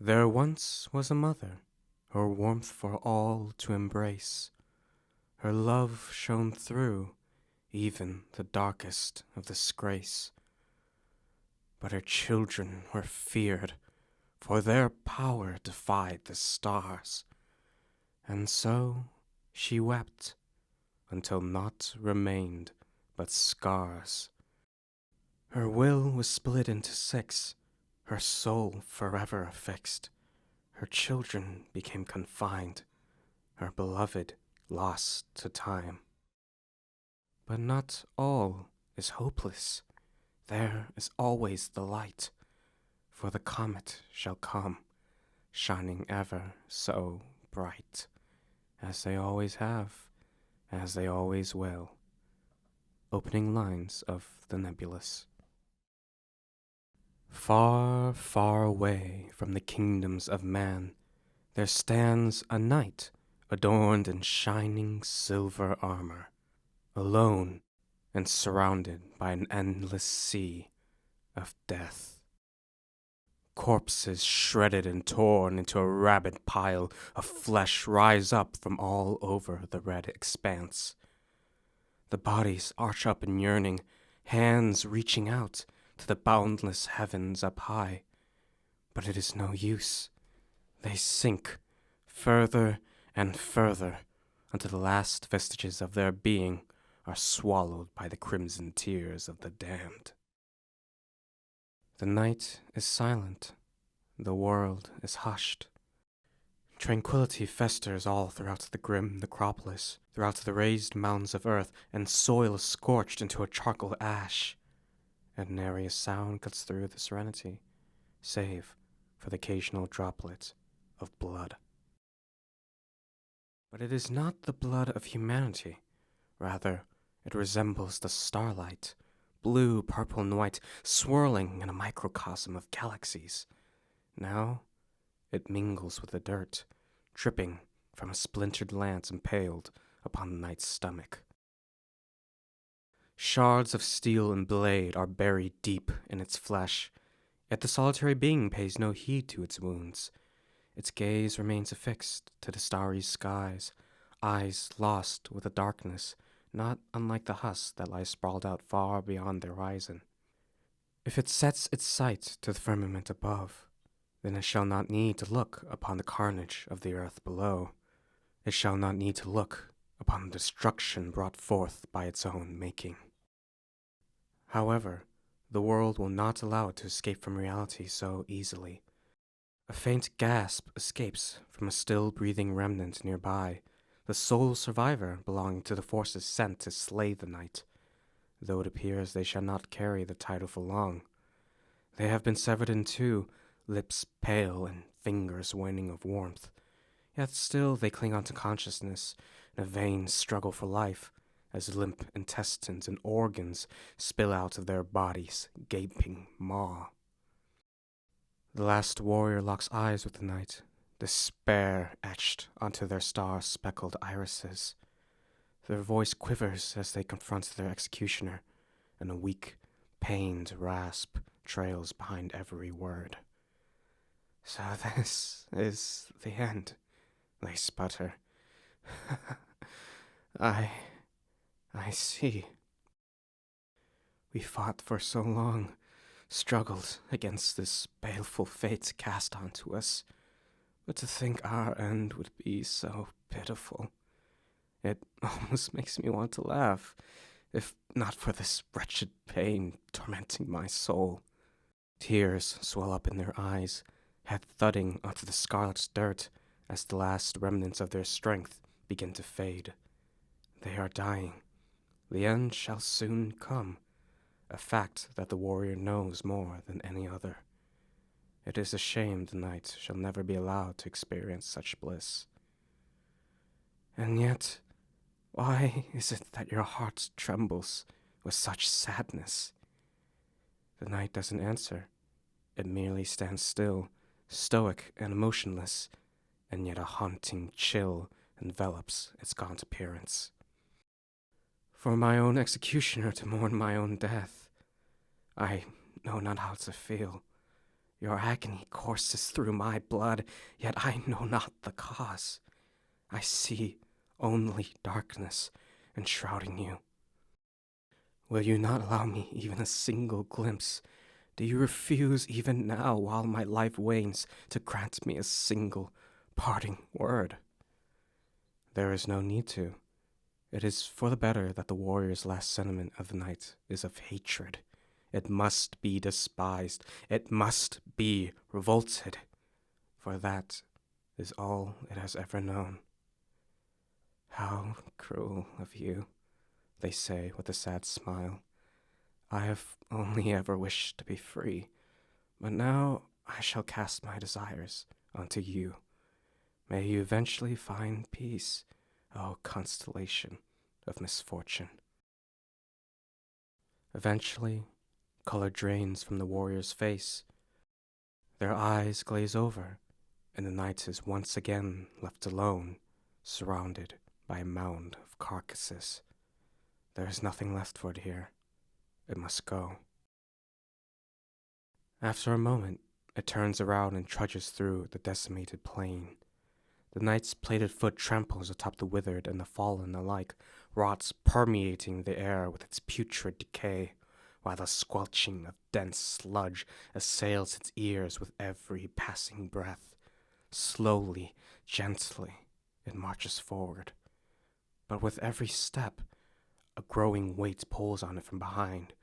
There once was a mother, her warmth for all to embrace. Her love shone through even the darkest of disgrace. But her children were feared, for their power defied the stars. And so she wept, until naught remained but scars. Her will was split into six, her soul forever affixed. Her children became confined, her beloved lost to time. But not all is hopeless, there is always the light, for the comet shall come, shining ever so bright, as they always have, as they always will. Opening lines of The Nebulous. Far, far away from the kingdoms of man, there stands a knight adorned in shining silver armor, alone and surrounded by an endless sea of death. Corpses shredded and torn into a rabid pile of flesh rise up from all over the red expanse. The bodies arch up in yearning, hands reaching out to the boundless heavens up high. But it is no use. They sink further and further until the last vestiges of their being are swallowed by the crimson tears of the damned. The night is silent. The world is hushed. Tranquility festers all throughout the grim necropolis, throughout the raised mounds of earth, and soil is scorched into a charcoal ash. And nary a sound cuts through the serenity, save for the occasional droplet of blood. But it is not the blood of humanity. Rather, it resembles the starlight, blue, purple, and white, swirling in a microcosm of galaxies. Now, it mingles with the dirt, dripping from a splintered lance impaled upon the knight's stomach. Shards of steel and blade are buried deep in its flesh, yet the solitary being pays no heed to its wounds. Its gaze remains affixed to the starry skies, eyes lost with the darkness, not unlike the husk that lies sprawled out far beyond the horizon. If it sets its sight to the firmament above, then it shall not need to look upon the carnage of the earth below. It shall not need to look upon the destruction brought forth by its own making. However, the world will not allow it to escape from reality so easily. A faint gasp escapes from a still-breathing remnant nearby, the sole survivor belonging to the forces sent to slay the knight, though it appears they shall not carry the title for long. They have been severed in two, lips pale and fingers waning of warmth, yet still they cling on to consciousness in a vain struggle for life, as limp intestines and organs spill out of their bodies, gaping maw. The last warrior locks eyes with the knight, despair etched onto their star-speckled irises. Their voice quivers as they confront their executioner, and a weak, pained rasp trails behind every word. "So this is the end," they sputter. I see. We fought for so long, struggled against this baleful fate cast onto us, but to think our end would be so pitiful. It almost makes me want to laugh, if not for this wretched pain tormenting my soul. Tears swell up in their eyes, head thudding onto the scarlet dirt as the last remnants of their strength begin to fade. They are dying. The end shall soon come, a fact that the warrior knows more than any other. It is a shame the knight shall never be allowed to experience such bliss. And yet, why is it that your heart trembles with such sadness? The knight doesn't answer. It merely stands still, stoic and motionless, and yet a haunting chill envelops its gaunt appearance. For my own executioner to mourn my own death, I know not how to feel. Your agony courses through my blood, yet I know not the cause. I see only darkness enshrouding you. Will you not allow me even a single glimpse? Do you refuse even now, while my life wanes, to grant me a single parting word? There is no need to. It is for the better that the warrior's last sentiment of the night is of hatred. It must be despised. It must be revolted. For that is all it has ever known. How cruel of you, they say with a sad smile. I have only ever wished to be free, but now I shall cast my desires onto you. May you eventually find peace, O constellation of misfortune. Eventually, color drains from the warrior's face. Their eyes glaze over, and the knight is once again left alone, surrounded by a mound of carcasses. There is nothing left for it here. It must go. After a moment, it turns around and trudges through the decimated plain. The knight's plated foot tramples atop the withered and the fallen alike, rots permeating the air with its putrid decay, while the squelching of dense sludge assails its ears with every passing breath. Slowly, gently, it marches forward. But with every step, a growing weight pulls on it from behind.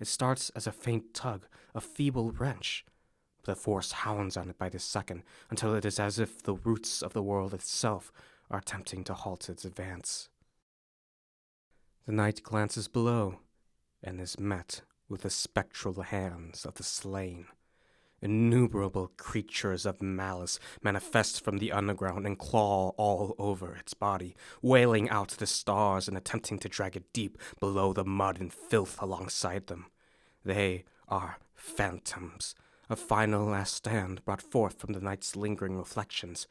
It starts as a faint tug, a feeble wrench. The force hounds on it by the second, until it is as if the roots of the world itself are attempting to halt its advance. The knight glances below, and is met with the spectral hands of the slain. Innumerable creatures of malice manifest from the underground and claw all over its body, wailing out the stars and attempting to drag it deep below the mud and filth alongside them. They are phantoms, a final last stand brought forth from the knight's lingering reflections,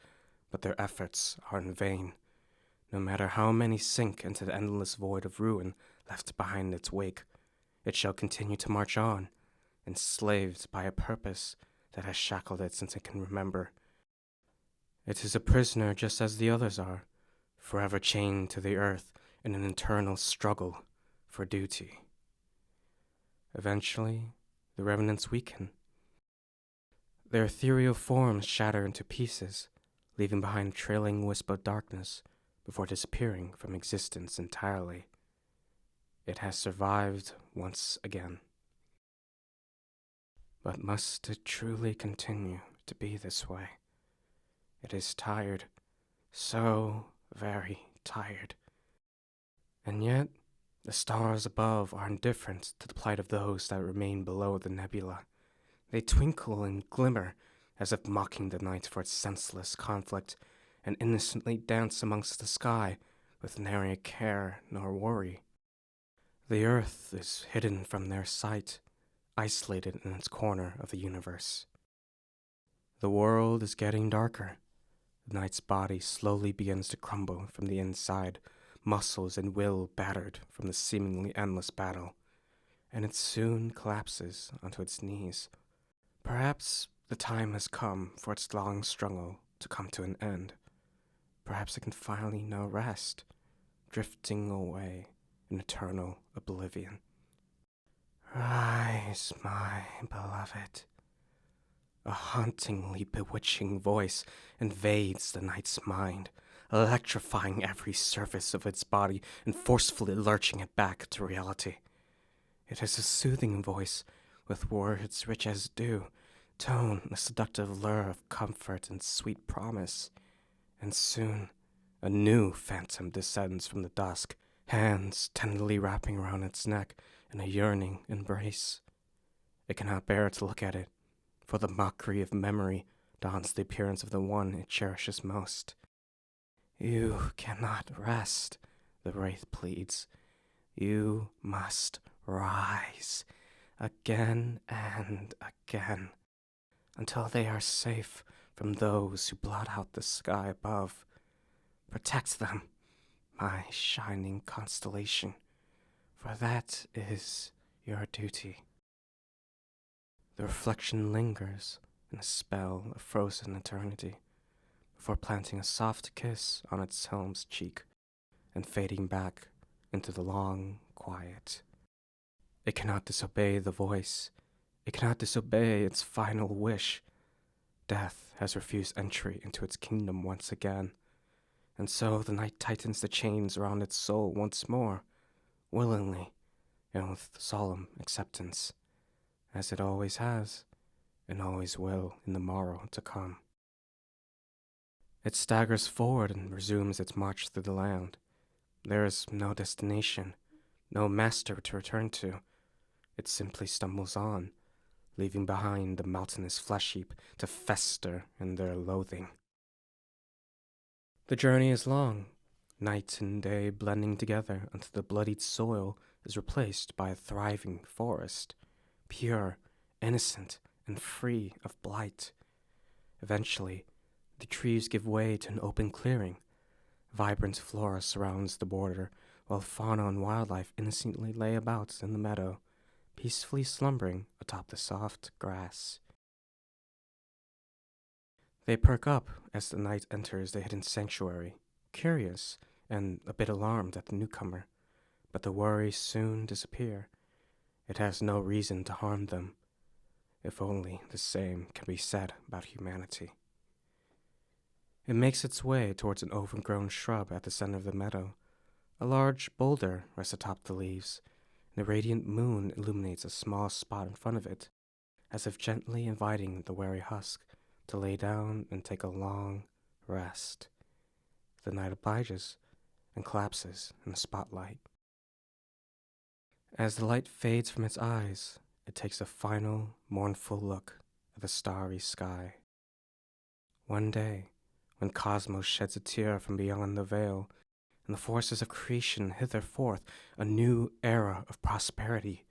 but their efforts are in vain. No matter how many sink into the endless void of ruin left behind its wake, it shall continue to march on, enslaved by a purpose that has shackled it since it can remember. It is a prisoner just as the others are, forever chained to the earth in an eternal struggle for duty. Eventually, the remnants weaken. Their ethereal forms shatter into pieces, leaving behind a trailing wisp of darkness before disappearing from existence entirely. It has survived once again. But must it truly continue to be this way? It is tired, so very tired. And yet, the stars above are indifferent to the plight of those that remain below the nebula. They twinkle and glimmer, as if mocking the night for its senseless conflict, and innocently dance amongst the sky, with nary a care nor worry. The earth is hidden from their sight, isolated in its corner of the universe. The world is getting darker. The knight's body slowly begins to crumble from the inside, muscles and will battered from the seemingly endless battle, and it soon collapses onto its knees. Perhaps the time has come for its long struggle to come to an end. Perhaps it can finally know rest, drifting away in eternal oblivion. Rise, my beloved. A hauntingly bewitching voice invades the knight's mind, electrifying every surface of its body and forcefully lurching it back to reality. It is a soothing voice, with words rich as dew, tone a seductive lure of comfort and sweet promise. And soon, a new phantom descends from the dusk, hands tenderly wrapping around its neck in a yearning embrace. It cannot bear to look at it, for the mockery of memory dons the appearance of the one it cherishes most. You cannot rest, the wraith pleads. You must rise, again and again, until they are safe from those who blot out the sky above. Protect them, my shining constellation, for that is your duty. The reflection lingers in a spell of frozen eternity, before planting a soft kiss on its helm's cheek and fading back into the long quiet. It cannot disobey the voice. It cannot disobey its final wish. Death has refused entry into its kingdom once again, and so the night tightens the chains around its soul once more, willingly and with solemn acceptance, as it always has and always will in the morrow to come. It staggers forward and resumes its march through the land. There is no destination, no master to return to. It simply stumbles on, leaving behind the mountainous flesh heap to fester in their loathing. The journey is long, night and day blending together until the bloodied soil is replaced by a thriving forest, pure, innocent, and free of blight. Eventually, the trees give way to an open clearing. Vibrant flora surrounds the border, while fauna and wildlife innocently lay about in the meadow, peacefully slumbering atop the soft grass. They perk up as the night enters the hidden sanctuary, curious and a bit alarmed at the newcomer, but the worries soon disappear. It has no reason to harm them. If only the same can be said about humanity. It makes its way towards an overgrown shrub at the center of the meadow. A large boulder rests atop the leaves, and the radiant moon illuminates a small spot in front of it, as if gently inviting the wary husk to lay down and take a long rest. The knight obliges and collapses in the spotlight. As the light fades from its eyes, it takes a final, mournful look at the starry sky. One day, when cosmos sheds a tear from beyond the veil, and the forces of creation hither forth a new era of prosperity,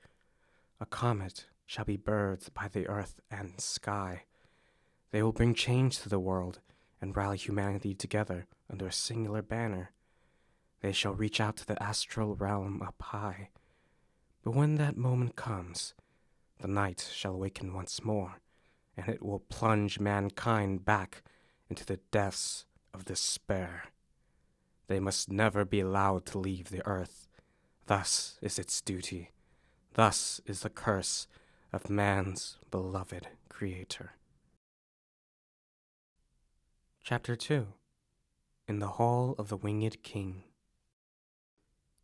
a comet shall be birthed by the earth and sky. They will bring change to the world and rally humanity together under a singular banner. They shall reach out to the astral realm up high. But when that moment comes, the night shall awaken once more, and it will plunge mankind back into the depths of despair. They must never be allowed to leave the earth. Thus is its duty. Thus is the curse of man's beloved creator. Chapter 2. In the Hall of the Winged King.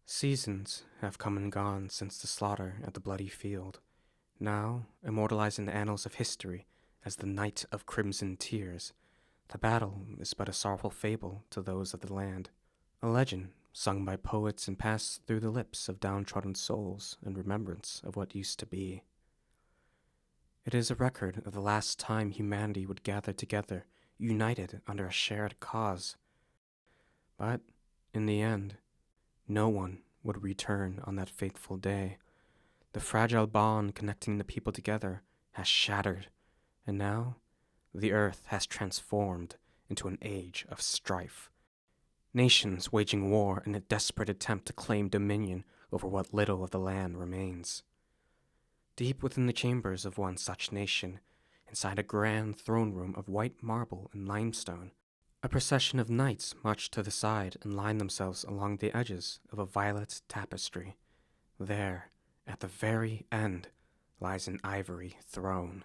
Seasons have come and gone since the slaughter at the bloody field, now immortalized in the annals of history as the Night of Crimson Tears. The battle is but a sorrowful fable to those of the land, a legend sung by poets and passed through the lips of downtrodden souls in remembrance of what used to be. It is a record of the last time humanity would gather together, united under a shared cause. But, in the end, no one would return on that fateful day. The fragile bond connecting the people together has shattered, and now the earth has transformed into an age of strife. Nations waging war in a desperate attempt to claim dominion over what little of the land remains. Deep within the chambers of one such nation, inside a grand throne room of white marble and limestone, a procession of knights march to the side and line themselves along the edges of a violet tapestry. There, at the very end, lies an ivory throne.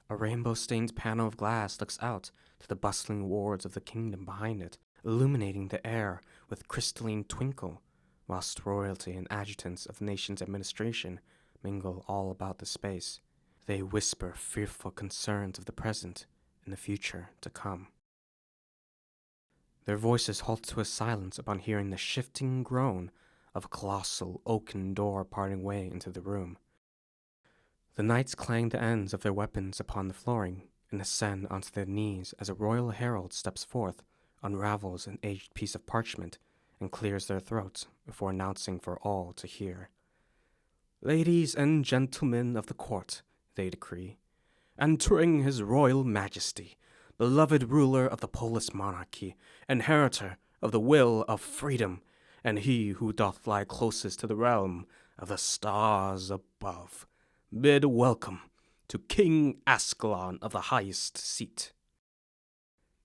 A rainbow-stained panel of glass looks out to the bustling wards of the kingdom behind it, illuminating the air with crystalline twinkle, whilst royalty and adjutants of the nation's administration mingle all about the space. They whisper fearful concerns of the present and the future to come. Their voices halt to a silence upon hearing the shifting groan of a colossal oaken door parting way into the room. The knights clang the ends of their weapons upon the flooring and ascend onto their knees as a royal herald steps forth, unravels an aged piece of parchment, and clears their throats before announcing for all to hear. "Ladies and gentlemen of the court," they decree, "entering his royal majesty, beloved ruler of the Polis monarchy, inheritor of the will of freedom, and he who doth lie closest to the realm of the stars above, bid welcome to King Ascalon of the highest seat."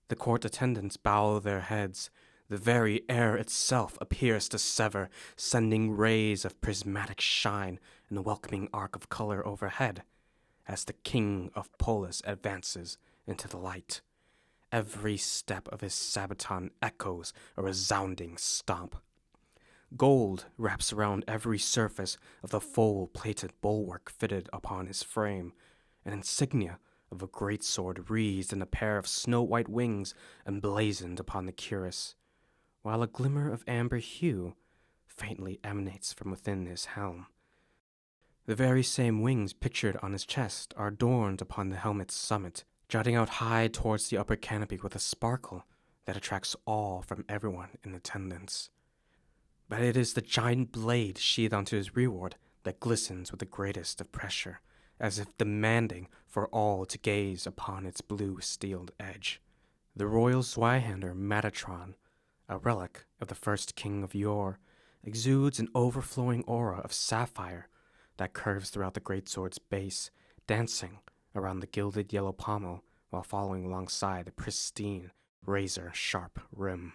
The court attendants bow their heads. The very air itself appears to sever, sending rays of prismatic shine in a welcoming arc of color overhead as the King of Polis advances into the light. Every step of his sabaton echoes a resounding stomp. Gold wraps around every surface of the full-plated bulwark fitted upon his frame, an insignia of a greatsword wreathed in a pair of snow-white wings emblazoned upon the cuirass, while a glimmer of amber hue faintly emanates from within his helm. The very same wings pictured on his chest are adorned upon the helmet's summit, jutting out high towards the upper canopy with a sparkle that attracts awe from everyone in attendance. But it is the giant blade sheathed onto his reward that glistens with the greatest of pressure, as if demanding for all to gaze upon its blue steeled edge. The royal Zweihander Metatron, a relic of the first king of yore, exudes an overflowing aura of sapphire that curves throughout the greatsword's base, dancing around the gilded yellow pommel while following alongside the pristine, razor-sharp rim.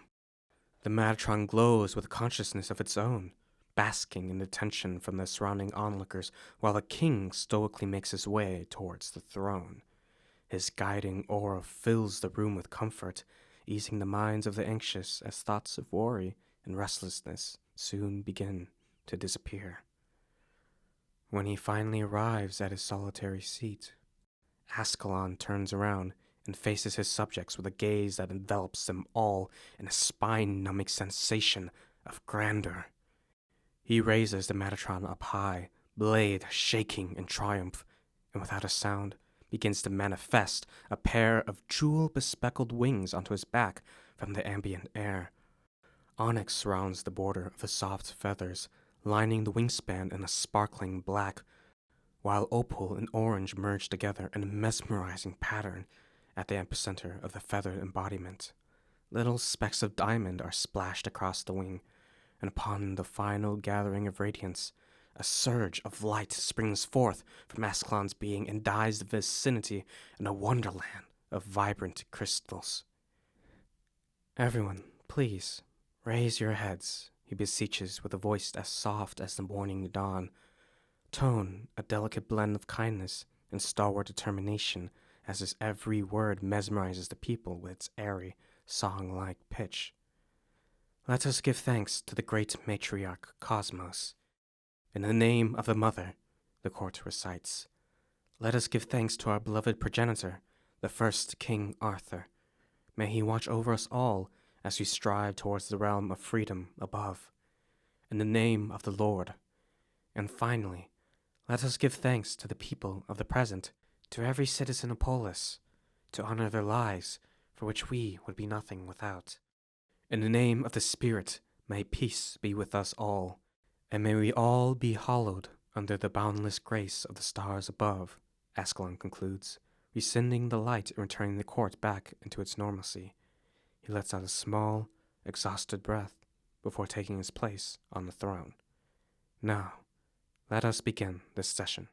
The Metatron glows with a consciousness of its own, basking in the tension from the surrounding onlookers while the king stoically makes his way towards the throne. His guiding aura fills the room with comfort, easing the minds of the anxious as thoughts of worry and restlessness soon begin to disappear. When he finally arrives at his solitary seat, Ascalon turns around and faces his subjects with a gaze that envelops them all in a spine-numbing sensation of grandeur. He raises the Metatron up high, blade shaking in triumph, and without a sound begins to manifest a pair of jewel-bespeckled wings onto his back from the ambient air. Onyx surrounds the border of the soft feathers, lining the wingspan in a sparkling black, while opal and orange merge together in a mesmerizing pattern at the epicenter of the feathered embodiment. Little specks of diamond are splashed across the wing, and upon the final gathering of radiance, a surge of light springs forth from Ascalon's being and dyes the vicinity in a wonderland of vibrant crystals. "Everyone, please, raise your heads," he beseeches with a voice as soft as the morning dawn, tone a delicate blend of kindness and stalwart determination as his every word mesmerizes the people with its airy, song-like pitch. "Let us give thanks to the great matriarch Cosmos. In the name of the Mother," the court recites, "let us give thanks to our beloved progenitor, the first King Arthur. May he watch over us all as we strive towards the realm of freedom above. In the name of the Lord. And finally, let us give thanks to the people of the present, to every citizen of Polis, to honor their lives, for which we would be nothing without. In the name of the Spirit, may peace be with us all, and may we all be hallowed under the boundless grace of the stars above," Ascalon concludes, rescinding the light and returning the court back into its normalcy. He lets out a small, exhausted breath before taking his place on the throne. "Now, let us begin this session."